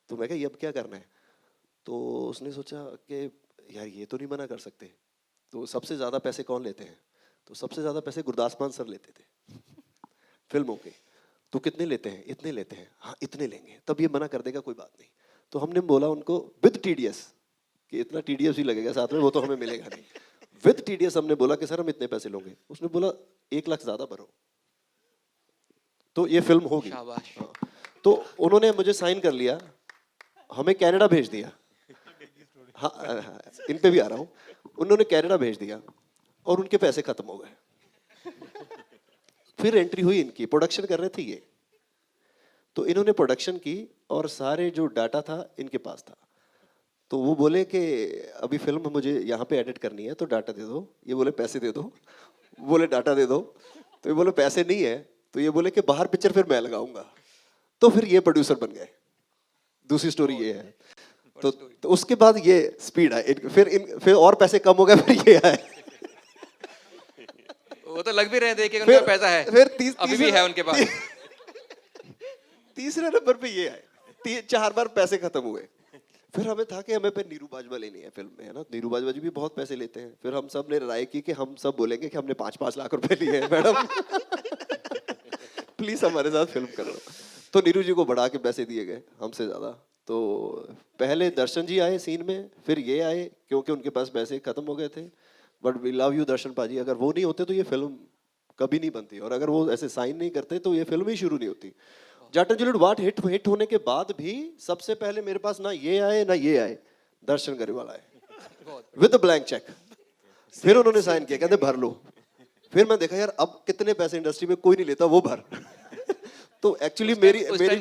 तो मैं कहा ये अब क्या करना है तो उसने सोचा कि यार ये तो नहीं मना कर सकते तो सबसे ज़्यादा पैसे कौन लेते हैं तो सबसे ज़्यादा पैसे गुरदास मान सर लेते थे फिल्मों के तो कितने लेते हैं इतने लेते हैं हाँ इतने लेंगे तब ये मना कर देगा कोई बात नहीं तो हमने बोला उनको विद TDS कि इतना TDS ही लगेगा साथ में वो तो हमें मिलेगा नहीं विद TDS हमने बोला कि सर हम इतने पैसे लोगे उसने बोला 1 लाख ज़्यादा भरो तो ये फिल्म होगी शाबाश हाँ। तो उन्होंने मुझे साइन कर लिया हमें कनाडा भेज दिया हाँ इन पे भी आ रहा हूँ उन्होंने कनाडा भेज दिया और उनके पैसे खत्म हो गए फिर एंट्री हुई इनकी प्रोडक्शन कर रहे थे ये तो इन्होंने प्रोडक्शन की और सारे जो डाटा था इनके पास था तो वो बोले कि अभी फिल्म मुझे यहाँ पे एडिट करनी है तो डाटा दे दो ये बोले पैसे दे दो बोले डाटा दे दो तो ये बोले पैसे नहीं है तो ये बोले कि बाहर पिक्चर फिर मैं लगाऊंगा तो फिर ये प्रोड्यूसर बन गए दूसरी स्टोरी ये है तो उसके बाद ये स्पीड है फिर और पैसे कम हो गए फिर ये आए वो तो लग भी रहे थे कि उनका पैसा है फिर अभी भी है उनके पास तीसरे नंबर पे ये आए 4 बार पैसे खत्म हुए फिर हमें था कि हमें पे नीरू बाजवा लेनी है फिल्म में है ना नीरू बाजवा जी भी बहुत पैसे लेते हैं फिर हम सब ने राय की कि हम सब बोलेंगे कि हमने 5-5 लाख रुपए लिए हैं मैडम प्लीज हमारे साथ फिल्म करो तो नीरू जी को बढ़ा के पैसे दिए गए हमसे ज्यादा तो पहले दर्शन जी आए सीन में फिर ये आए क्योंकि उनके पास पैसे खत्म हो गए थे बट वी लव यू दर्शन पाजी अगर वो नहीं होते तो ये फिल्म कभी नहीं बनती और अगर वो ऐसे साइन नहीं करते तो ये फिल्म ही शुरू नहीं होती जट एंड जूलियट वाट हिट होने के बाद भी सबसे पहले मेरे पास ना ये आए ना ये आए दर्शन गरेवाल आए विद ब्लैंक चेक फिर उन्होंने साइन किया कहते भर लो फिर मैं देखा यार अब कितने पैसे इंडस्ट्री में कोई नहीं लेता वो भर तो एक्चुअली मेरा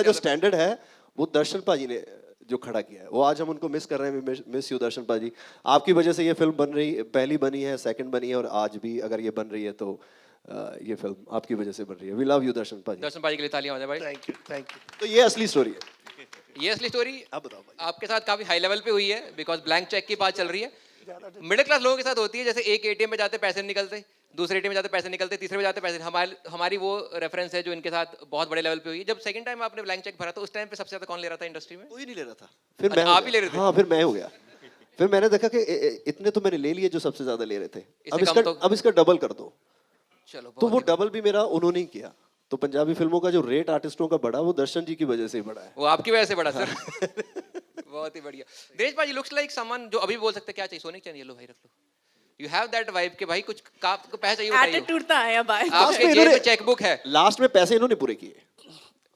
जो स्टैंडर्ड है वो दर्शन पाजी ने जो खड़ा किया है वो आज हम उनको मिस कर रहे हैं मिस यू दर्शन पाजी आपकी वजह से ये फिल्म बन रही पहली बनी है सेकंड बनी है और आज भी अगर ये बन रही है तो ये फिल्म आपकी वजह से बन रही है वी लव यू दर्शन पाजी के लिए तालियां हो जाए भाई थैंक यू तो ये असली स्टोरी है ये असली स्टोरी आप बताओ भाई आपके साथ काफी हाई लेवल पे हुई है बिकॉज ब्लैंक चेक की बात चल रही है मिडिल क्लास लोगों के साथ होती है जैसे एक ATM में जाते पैसे निकलते दूसरे ATM में जाते पैसे निकलते तीसरे में जाते पैसे हमारी वो रेफरेंस है जो इनके साथ बहुत बड़े लेवल पे हुई है जब सेकंड टाइम आपने ब्लैंक चेक भरा तो उस टाइम पे सबसे ज्यादा कौन ले रहा था इंडस्ट्री में कोई नहीं ले रहा था फिर अच्छा, मैं आप ही ले रहे थे हाँ फिर मैं हो गया फिर मैंने देखा कि इतने तो मैंने ले लिए जो सबसे ज्यादा ले रहे थे अब इसका डबल कर दो चलो तो वो डबल भी मेरा उन्होंने ही किया तो पंजाबी फिल्मों का जो रेट आर्टिस्टों का बढ़ा वो दर्शन जी की वजह से ही बढ़ा है वो आपकी वजह से बढ़ा सर बहुत ही बढ़िया दिनेश भाई लुक्स लाइक समवन जो अभी बोल सकते क्या चाहिए सोने चाहिए लो भाई रख लो यू हैव दैट वाइब के भाई कुछ आपको पैसे चाहिए बताइए एटीट्यूड तो आया भाई आपके जेब में चेकबुक है लास्ट में पैसे इन्होंने पूरे किए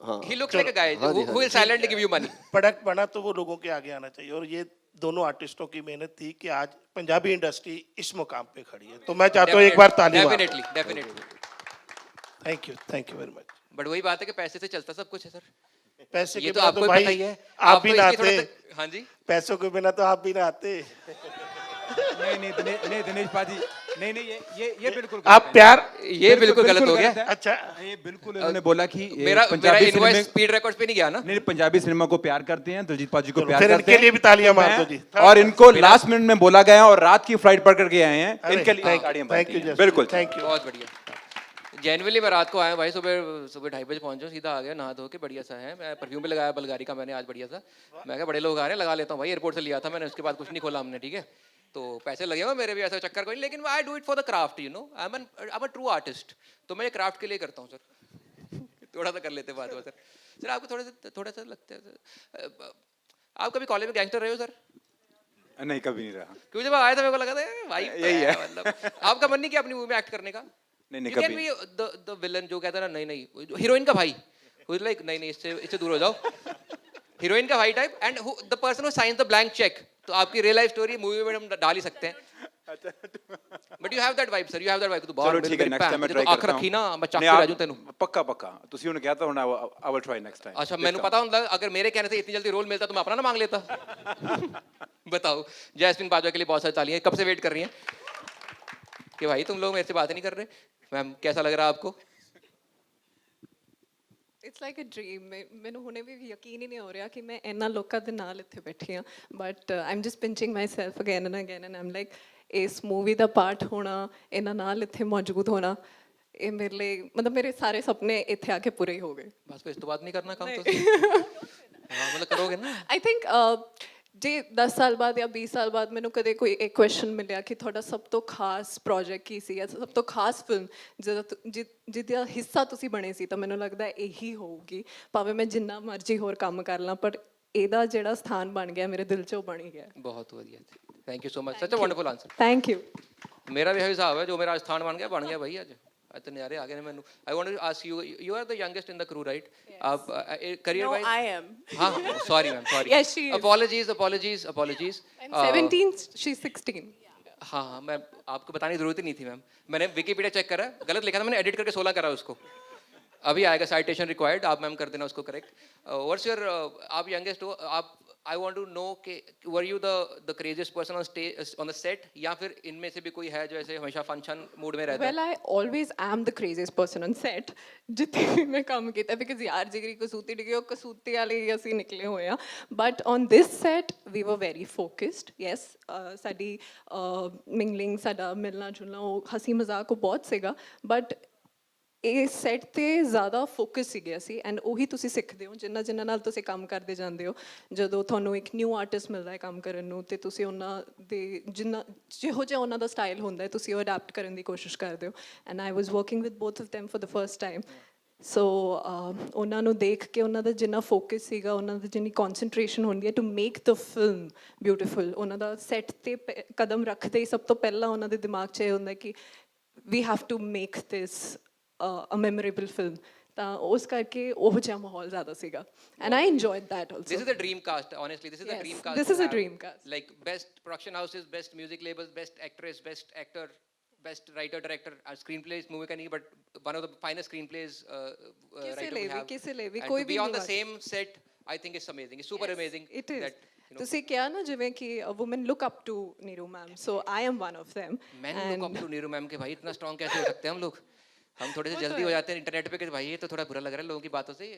हाँ he looks like a guy who will silently give you money product बना तो वो लोगों के आगे आना चाहिए और ये दोनों आर्टिस्टों की मेहनत थी कि आज पंजाबी इंडस्ट्री इस मुकाम पे खड़ी है तो मैं चाहता हूँ एक बार ताली definitely thank you very much but वही बात है कि पैसे से चलता सब कुछ है सर पैसे ये के तो बिना आपको तो ही भाई पता ही है। आप भी तो ना इसलिए थोड़ा आते, हाँ जी। पैसों के बिना तो आप भी ना आते। नहीं दिनेश पाजी, नहीं ये बिल्कुल आप गलत है। प्यार, ये बिल्कुल गलत हो गया। है। अच्छा ये बिल्कुल इन्होंने बोला कि ये मेरा Punjabi invoice cinema speed records पे नहीं गया ना। नहीं पंजाबी सिनेमा को प्यार करते हैं, दिलजीत पाजी को चलो, प्यार फिर करते इनके हैं। लिए भी तालियां तो मार मैं- दो जी। और इनको लास्ट मिनट में बोला गया और रात की फ्लाइट पकड़ के आए हैं, अरे, इनके लिए thank- गाड़ियां thank बनती you, हैं। Justin, बिल्कुल thank you। बहुत बढ़िया। जेनुअली मैं रात को आया भाई, सुबह सुबह 2:30 बजे पहुंचा, सीधा आ गया नहा धो के, बढ़िया सा है। मैं परफ्यूम भी लगाया बल्गारी का मैंने आज बढ़िया सा। मैं कहा बड़े लोग आ रहे हैं, लगा लेता हूँ भाई, एयरपोर्ट से लिया था मैंने, उसके बाद कुछ नहीं खोला हमने, ठीक है। तो पैसे लगे हुए मेरे भी, ऐसा चक्कर कोई नहीं, लेकिन I do it for the craft, you know, I am a true artist. तो मैं क्राफ्ट के लिए करता हूँ सर। थोड़ा सा कर लेते बात सर। सर आपको थोड़ा सा लगता है, आप कभी कॉलेज में गैंगस्टर रहे हो सर? नहीं कभी नहीं रहा। क्योंकि जब आया था मेरे को लगा था भाई यही है। मतलब आपका मन नहीं किया अपनी मूवी में एक्ट करने का? नहीं You can कभी be the villain जो कहता है ना, नहीं हीरोइन का भाई, who is like नहीं इससे दूर हो जाओ, हीरोइन का भाई type, and the person who science the blank cheque. तो आपकी रियल लाइफ स्टोरी मूवी में हम डाल ही सकते हैं। But you have that vibe sir, you have that vibe. तू बाहर चलो ठीक है, नेक्स्ट टाइम मैं ट्राई आंख करता रखी ना, मैं चाक नहीं, पे आप- राजू तेनू। पक्का ਤੁਸੀਂ ਉਹਨੂੰ ਕਹਿਤਾ ਹੁਣ I will try next time. अच्छा मैंने पता ਹੁੰਦਾ अगर मेरे कहने से इतनी जल्दी रोल मिलता तो मैं अपना ना मांग लेता। बताओ, जैस्मिन बाजवा के लिए बहुत सारी तालियां, कब से वेट कर रही हैं कि भाई तुम लोग मेरे से बात नहीं कर रहे। मैम कैसा लग रहा है आपको? It's like a dream. ਮੈਨੂੰ ਹੁਣੇ ਵੀ ਯਕੀਨ ਹੀ ਨਹੀਂ ਹੋ ਰਿਹਾ ਕਿ ਮੈਂ ਇੰਨਾ ਲੋਕਾਂ ਦੇ ਨਾਲ ਇੱਥੇ ਬੈਠੀ ਹਾਂ, but I'm just pinching myself again and again and I'm like ਇਸ ਮੂਵੀ ਦਾ ਪਾਰਟ ਹੋਣਾ, ਇਹਨਾਂ ਨਾਲ ਇੱਥੇ ਮੌਜੂਦ ਹੋਣਾ, ਇਹ ਮੇਰੇ ਲਈ ਮਤਲਬ ਮੇਰੇ ਸਾਰੇ ਸੁਪਨੇ ਇੱਥੇ ਆ ਕੇ ਪੂਰੇ ਹੀ ਹੋ ਗਏ। बस पे इस तो बात नहीं करना काम तो हाँ मतलब करोगे ना। ਆਈ ਥਿੰਕ ਜੇ 10 ਸਾਲ ਬਾਅਦ ਜਾਂ 20 ਸਾਲ ਬਾਅਦ ਮੈਨੂੰ ਕਦੇ ਕੋਈ ਇੱਕ ਕੁਐਸਚਨ ਮਿਲਿਆ ਕਿ ਤੁਹਾਡਾ ਸਭ ਤੋਂ ਖਾਸ ਪ੍ਰੋਜੈਕਟ ਕੀ ਸੀ ਜਾਂ ਸਭ ਤੋਂ ਖਾਸ ਫਿਲਮ ਜਿਹਦਾ ਹਿੱਸਾ ਤੁਸੀਂ ਬਣੇ ਸੀ, ਤਾਂ ਮੈਨੂੰ ਲੱਗਦਾ ਇਹੀ ਹੋਊਗੀ। ਭਾਵੇਂ ਮੈਂ ਜਿੰਨਾ ਮਰਜ਼ੀ ਹੋਰ ਕੰਮ ਕਰ ਲਾਂ, ਪਰ ਇਹਦਾ ਜਿਹੜਾ ਸਥਾਨ ਬਣ ਗਿਆ ਮੇਰੇ ਦਿਲ 'ਚ, ਉਹ ਬਣ ਹੀ ਗਿਆ। बहुत बढ़िया, thank you so much, such a wonderful answer. Thank you. मेरा भी यही हिसाब है, जो मेरा स्थान बन गया भाई आज। इतने नज़ारे आ गए मैंने। I want to ask you, you are the youngest in the crew right? आप career No, wise I am. हाँ sorry ma'am sorry. Yes, she is. Apologies. I'm 17, she's 16. हाँ मैं आपको बताने की जरूरत ही नहीं थी मैम, मैंने विकीपीडिया चेक करा, गलत लिखा था मैंने, एडिट करके 16 करा उसको। अभी आएगा साइटेशन रिक्वायर्ड, आप मैम कर देना उसको करेक्ट। व्हाट्स योर, आप यंगेस्ट हो आप, आई वांट टू नो कि were you the craziest person on stage on the set, या फिर इनमें से भी कोई है जो ऐसे हमेशा फंक्शन मूड में रहता है? Well, I always am the craziest person on set. जितने भी मैं काम किया, because यार जिगरी कसूती डिगे और कसूती वाले ही ਅਸੀਂ ਨਿਕਲੇ ਹੋਏ ਆ। But on this set we were very focused. Yes, ਸਾਡੀ mingling, ਸਾਡਾ ਮਿਲਣਾ ਜੁਲਣਾ, ਉਹ ਹਸੀ ਮਜ਼ਾਕ ਉਹ ਬਹੁਤ ਸੀਗਾ, but ਇਹ ਸੈੱਟ ਤੇ ਜ਼ਿਆਦਾ ਫੋਕਸ ਸੀਗੇ ਅਸੀਂ, ਐਂਡ ਉਹੀ ਤੁਸੀਂ ਸਿੱਖਦੇ ਹੋ ਜਿਨ੍ਹਾਂ ਨਾਲ ਤੁਸੀਂ ਕੰਮ ਕਰਦੇ ਜਾਂਦੇ ਹੋ। ਜਦੋਂ ਤੁਹਾਨੂੰ ਇੱਕ ਨਿਊ ਆਰਟਿਸਟ ਮਿਲਦਾ ਹੈ ਕੰਮ ਕਰਨ ਨੂੰ, ਤੇ ਤੁਸੀਂ ਉਹਨਾਂ ਦੇ ਜਿਹੋ ਜਿਹਾ ਉਹਨਾਂ ਦਾ ਸਟਾਈਲ ਹੁੰਦਾ ਹੈ, ਤੁਸੀਂ ਉਹ ਅਡੈਪਟ ਕਰਨ ਦੀ ਕੋਸ਼ਿਸ਼ ਕਰਦੇ ਹੋ। And I was working with both of them for the first time. ਸੋ ਉਹਨਾਂ ਨੂੰ ਦੇਖ ਕੇ ਉਹਨਾਂ ਦਾ ਜਿੰਨਾ ਫੋਕਸ ਸੀਗਾ, ਉਹਨਾਂ ਦੀ ਜਿੰਨੀ ਕੌਨਸਨਟ੍ਰੇਸ਼ਨ ਹੁੰਦੀ ਹੈ to make the film beautiful, ਉਹਨਾਂ ਦਾ ਸੈੱਟ 'ਤੇ ਕਦਮ ਰੱਖਦੇ ਹੀ ਸਭ ਤੋਂ ਪਹਿਲਾਂ ਉਹਨਾਂ ਦੇ ਦਿਮਾਗ 'ਚ ਇਹ ਹੁੰਦਾ ਕਿ we have to make this a memorable film, ਤਾਂ ਉਸ ਕਰਕੇ ਉਹ ਜਿਹਾ ਮਾਹੌਲ ਜ਼ਿਆਦਾ ਸੀਗਾ, and I enjoyed that also. This is the dream cast, honestly. This is the Yes, dream cast. this to is a have, dream cast. Like best production houses, best music labels, best actress, best actor, best writer, director, screenplays movie का नहीं, but one of the finest screenplays writer we have. ਕਿਸੇ ਲਈ ਵੀ And ਕੋਈ to we be on the ਨਹੀਂ same set, I think it's amazing. It's super amazing. It is. That, you know, ਤੁਸੀਂ ਕਿਹਾ ਨਾ ਜਿਵੇਂ ਕਿ a women look up to Neeru ma'am, so I am one of them. men look up to Neeru ma'am के भाई इतना strong कैसे हो सकते हैं हम लोग? हम थोड़े से जल्दी हो जाते हैं इंटरनेट पे कि भाई ये तो थोड़ा बुरा लग रहा है लोगों की बातों से,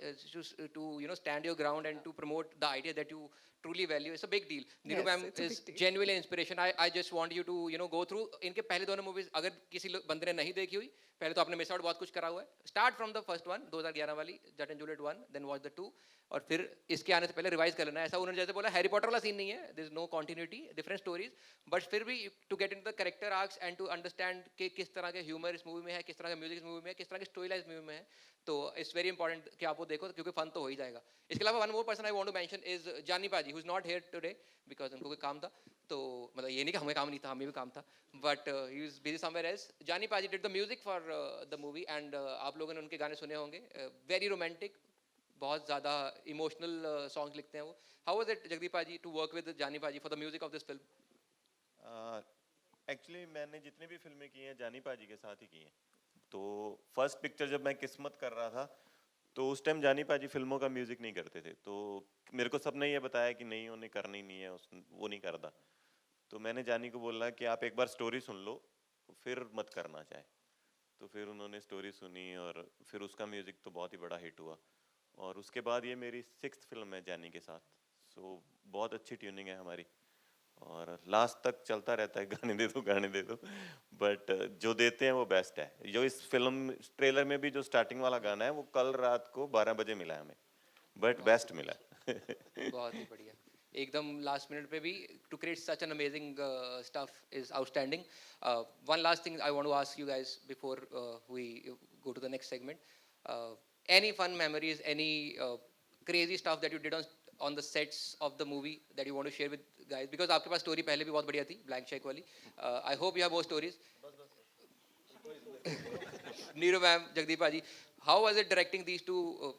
to you know stand your ground and to promote the idea that you truly value. It's a big deal. Neeru Yes, ma'am it's a is big deal. genuinely inspiration. I just want you to go through इनके पहले दोनों movies, अगर किसी बंदे ने नहीं देखी हुई, पहले तो आपने मिस आउट बहुत कुछ करा हुआ है। Start from the first one 2011 वाली Jatt and Juliet 1, then watch the 2, और फिर इसके आने से पहले रिवाइज कर लेना। ऐसा उन्होंने जैसे बोला हैरी पॉटर वाला सीन नहीं है, there is no continuity, different stories, but फिर भी to get into the character arcs and to understand कि किस तरह के ह्यूमर इस मूवी में है, किस तरह का म्यूजिक इस मूवी में है, किस तरह की स्टोरी लाइन इस मूवी में है। तो इट्स वेरी इंपॉर्टेंट कि आप वो देखो, क्योंकि फन तो हो ही जाएगा। इसके अलावा one more person I want to mention is Jaani paaji, who is not here today because उनको कोई काम था। तो मतलब ये नहीं कि हमें काम नहीं था, हमें भी काम था, but he was busy somewhere else. जानी पाजी did the music for the movie, and आप लोगों ने उनके गाने सुने होंगे, वेरी रोमांटिक, बहुत ज़्यादा इमोशनल सॉन्ग लिखते हैं वो। हाउ वाज इट जगदीप पाजी टू वर्क विद जानी पाजी for the music of this film? Actually मैंने जितनी भी फिल्में की हैं जानी पाजी के साथ ही की हैं। तो फर्स्ट पिक्चर जब मैं किस्मत कर रहा था, तो उस टाइम जानी पाजी फिल्मों का म्यूजिक नहीं करते थे, तो मेरे को सबने ये बताया कि नहीं उन्हें करनी नहीं है, वो नहीं करता। तो मैंने जानी को बोला कि आप एक बार स्टोरी सुन लो फिर मत करना चाहे। तो फिर उन्होंने स्टोरी सुनी और फिर उसका म्यूजिक तो बहुत ही बड़ा हिट हुआ। और उसके बाद ये मेरी 6th फिल्म है जानी के साथ। सो बहुत अच्छी ट्यूनिंग है हमारी और लास्ट तक चलता रहता है गाने दे दो, बट जो देते हैं वो बेस्ट है। जो इस फिल्म ट्रेलर में भी जो स्टार्टिंग वाला गाना है वो कल रात को 12 बजे मिला है हमें, बट बेस्ट मिला है। बहुत ही बढ़िया, एकदम लास्ट मिनट पे भी to create such an amazing stuff is outstanding. One last thing I want to ask you guys before we go to the next segment, any fun memories, any crazy stuff that you did on the sets of the movie that you want to share with guys, because आपके पास स्टोरी पहले भी बहुत बढ़िया थी ब्लैंक चेक वाली। I hope you have more stories. Neeru ma'am, Jagdeep bhaji, how was it directing these two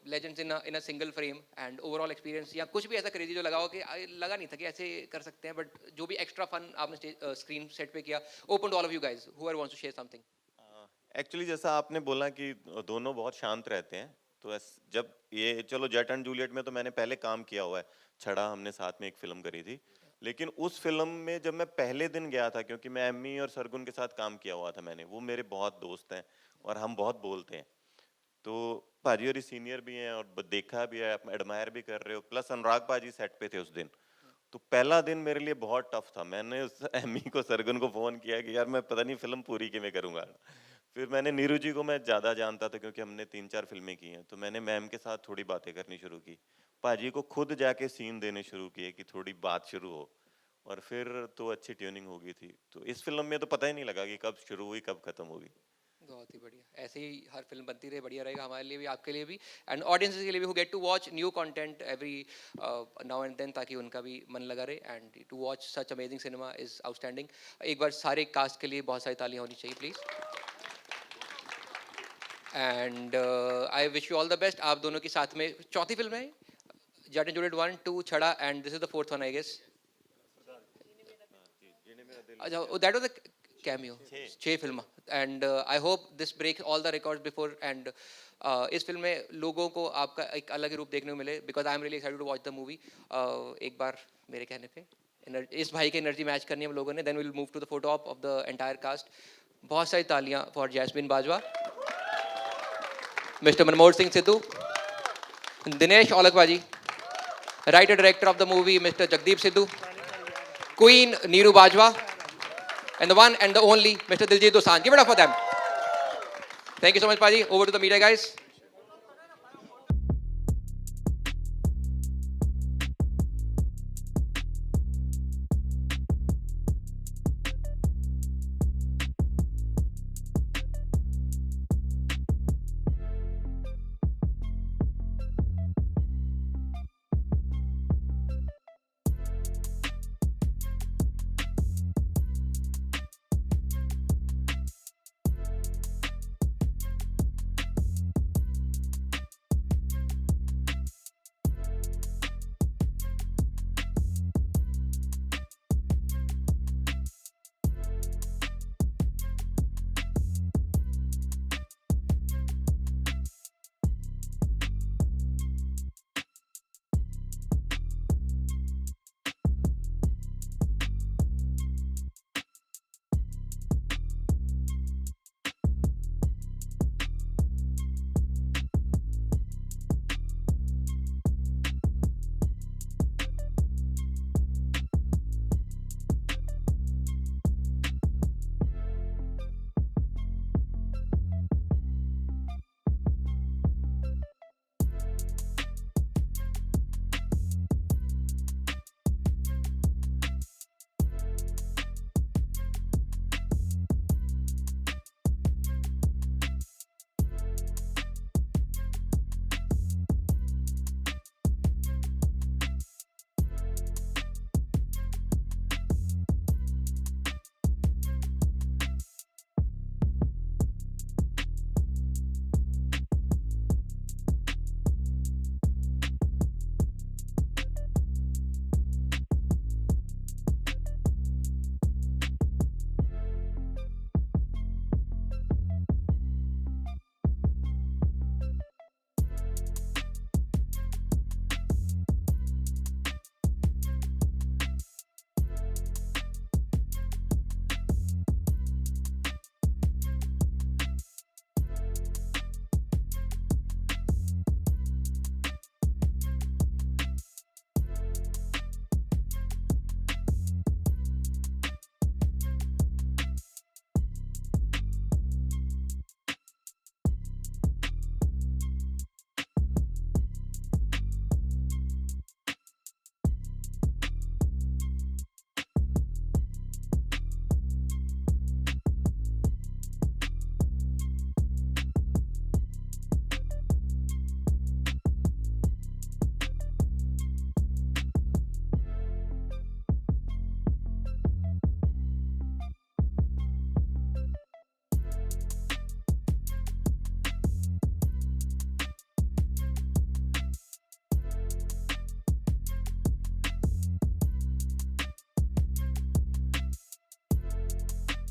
legends in a single frame and overall experience, या कुछ भी ऐसा क्रेजी जो लगा हो कि लगा नहीं था कि ऐसे कर सकते हैं, बट जो भी एक्स्ट्रा फन आपने स्क्रीन सेट पे किया, open to all of you guys whoever wants to share something. Actually जैसा आपने बोला कि दोनों बहुत शांत रहते हैं, तो जब ये चलो जट एंड जूलियट में तो मैंने पहले काम किया हुआ है, छड़ा हमने साथ में एक फिल्म करी थी, लेकिन उस फिल्म में जब मैं पहले दिन गया था, क्योंकि मैं एम्मी और सरगुन के साथ काम किया हुआ था मैंने, वो मेरे बहुत दोस्त हैं और हम बहुत बोलते हैं, तो पाजी और सीनियर भी हैं और देखा भी है, एडमायर भी कर रहे हो, प्लस अनुराग पाजी सेट पे थे उस दिन। तो पहला दिन मेरे लिए बहुत टफ था। मैंने उस एमी को, सरगुन को फोन किया कि यार मैं पता नहीं फिल्म पूरी किਵੇਂ करूंगा। फिर मैंने नीरू जी को मैं ज़्यादा जानता था क्योंकि हमने 3-4 फिल्में की हैं, तो मैंने मैम के साथ थोड़ी बातें करनी शुरू की, पाजी को खुद जाके सीन देने शुरू किए कि थोड़ी बात शुरू हो, और फिर तो अच्छी ट्यूनिंग हो गई थी। तो इस फिल्म में तो पता ही नहीं लगा कि कब शुरू हुई कब खत्म होगी। बहुत ही बढ़िया, ऐसे ही हर फिल्म बनती रहे, बढ़िया रहेगा हमारे लिए भी, आपके लिए भी, एंड ऑडियंसेस के लिए भी, who get to watch new content every now and then, ताकि उनका भी मन लगा रहे, and to watch such amazing cinema is outstanding. एक बार सारे कास्ट के लिए बहुत सारी तालियां होनी चाहिए please, and I wish you all the best. आप दोनों की साथ में चौथी फिल्म है जट and Juliet 1, 2, Chhada, and this is the 4th one I guess. अच्छा, that was the cameo, 6 film, and I hope this break all the records before, and इस फिल्म में लोगों को आपका एक अलग ही रूप देखने को मिले, because I am really excited to watch the movie. एक बार मेरे कहने पे इस भाई की एनर्जी मैच करनी है हम लोगों ने, then will move to the photo of the entire cast. बहुत सारी तालियां फॉर जैस्मिन बाजवा, मिस्टर मनमोहन सिंह सिद्धू, दिनेश औलखबाजी, writer director of the movie mister Jagdeep Sidhu, queen Neeru Bajwa, and the one and the only Mr. Diljit Dosanjh. Give it up for them. Thank you so much, Paji. Over to the media, guys.